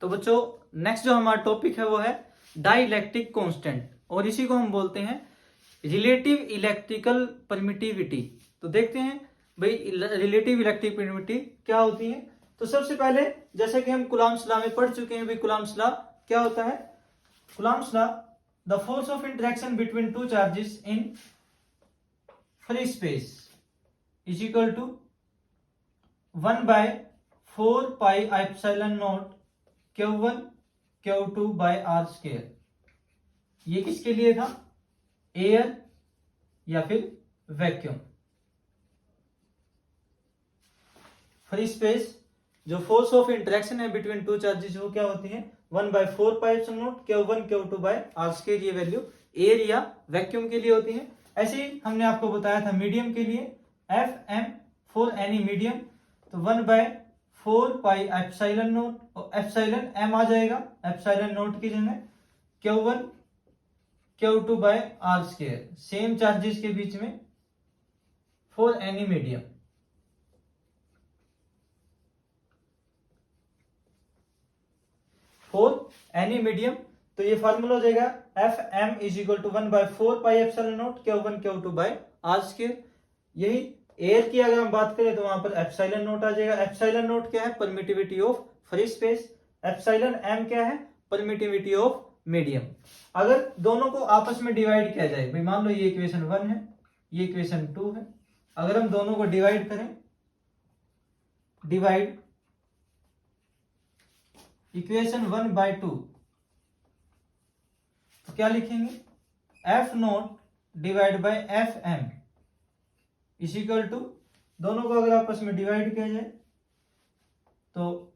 तो बच्चों नेक्स्ट जो हमारा टॉपिक है वो है डाइलेक्ट्रिक कांस्टेंट, और इसी को हम बोलते हैं रिलेटिव इलेक्ट्रिकल परमिटिविटी। तो देखते हैं भाई रिलेटिव इलेक्ट्रिक परमिटिविटी क्या होती है। तो सबसे पहले जैसे कि हम कूलम्ब्स लॉ में पढ़ चुके हैं, भाई कूलम्ब्स लॉ क्या होता है। Coulomb's law, the force of interaction between two charges in free space is equal to 1/4πε0 Q1 Q2 by R square. ये किसके लिए था, एयर या फिर वैक्यूम। फ्री स्पेस जो फोर्स ऑफ इंटरेक्शन है बिटवीन टू चार्जेस वो क्या होती है 1/4πε0 Q1 Q2 by R square. ये वैल्यू एयर या वैक्यूम के लिए होती है। ऐसे ही हमने आपको बताया था मीडियम के लिए FM फॉर एनी मीडियम, तो 1/4πε0 और एप्सिलॉन m आ जाएगा एप्सिलॉन नोट की जगह Q1 Q2 by R square, same charges के बीच में for any medium. For any medium तो ये फॉर्मूला हो जाएगा FM is equal to 1/4πε0 Q1 Q2 by R square. यही एयर की अगर हम बात करें तो वहां पर एप्सिलॉन नोट आ जाएगा। एप्सिलॉन नोट क्या है, permittivity of free space. Epsilon m क्या है, परमिटिविटी ऑफ मीडियम। अगर दोनों को आपस में डिवाइड किया जाए, भाई मान लो ये इक्वेशन 1 है, ये इक्वेशन 2 है, अगर हम दोनों को डिवाइड करें, डिवाइड इक्वेशन 1/2 तो क्या लिखेंगे, F0 divide by FM is equal to, दोनों को अगर आपस में डिवाइड किया जाए तो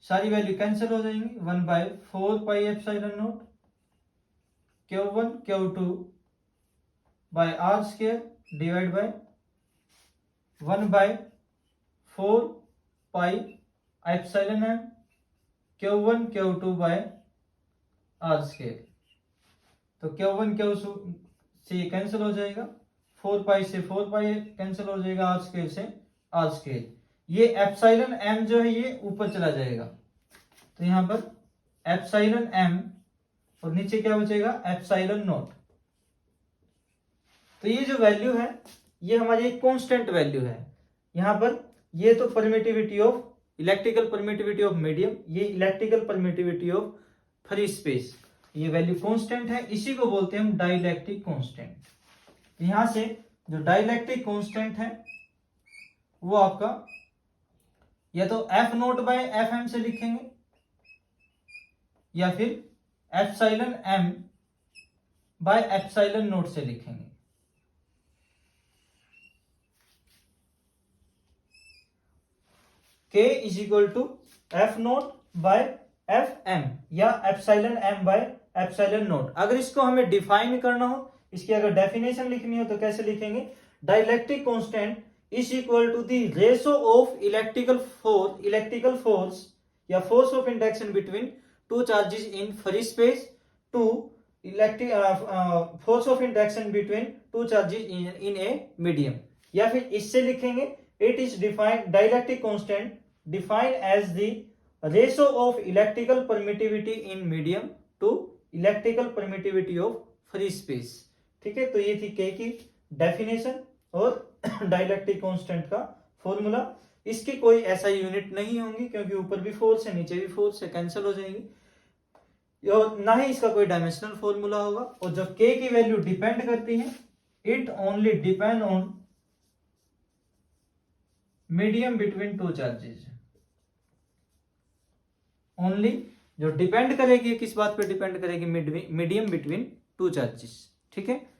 सारी वैल्यू कैंसिल हो जाएंगी। 1/4πε0 Q1 Q2 by R square divide by 1/4πε0 Q1 Q2 by R square. तो Q1 Q2 से ये कैंसिल हो जाएगा, 4π से 4π कैंसिल हो जाएगा, R स्क्वायर से R स्क्वायर। ये एप्सिलॉन m जो है ये ऊपर चला जाएगा, तो यहां पर एप्सिलॉन m और नीचे क्या बचेगा, एप्सिलॉन नॉट। तो ये जो वैल्यू है ये हमारी एक कांस्टेंट वैल्यू है। यहां पर ये तो permittivity of electrical permittivity of medium, ये electrical permittivity of free space, ये वैल्यू कांस्टेंट है, इसी को बोलते हैं हम डाइलेक्ट्रिक कांस्टेंट। यहां से जो डाइलेक्ट्रिक कांस्टेंट है वो आपका या तो F0 बाय FM से लिखेंगे या फिर epsilon m by epsilon naught से लिखेंगे। K is equal to F0 by FM या epsilon m by epsilon naught. अगर इसको हमें डिफाइन करना हो, इसकी अगर डेफिनेशन लिखनी हो तो कैसे लिखेंगे, dielectric constant is equal to the ratio of electrical force या force of interaction between two charges in free space to force of interaction between two charges in a medium. या फिर इससे लिखेंगे it is defined dielectric constant defined as the ratio of electrical permittivity in medium to electrical permittivity of free space. ठीक है, तो ये थी के की डेफिनेशन और डाइलेक्ट्रिक कांस्टेंट का फॉर्मूला। इसकी कोई ऐसा यूनिट नहीं होंगी क्योंकि ऊपर भी फोर्स है नीचे भी फोर्स है, कैंसिल हो जाएंगी, और ना ही इसका कोई डायमेंशनल फॉर्मूला होगा। और जब के की वैल्यू डिपेंड करती है, it only depend on medium between two charges. Only जो डिपेंड करेगी, किस बात पे डिपेंड करेगी, मीडियम बिटवीन टू चार्जेस। ठीक है।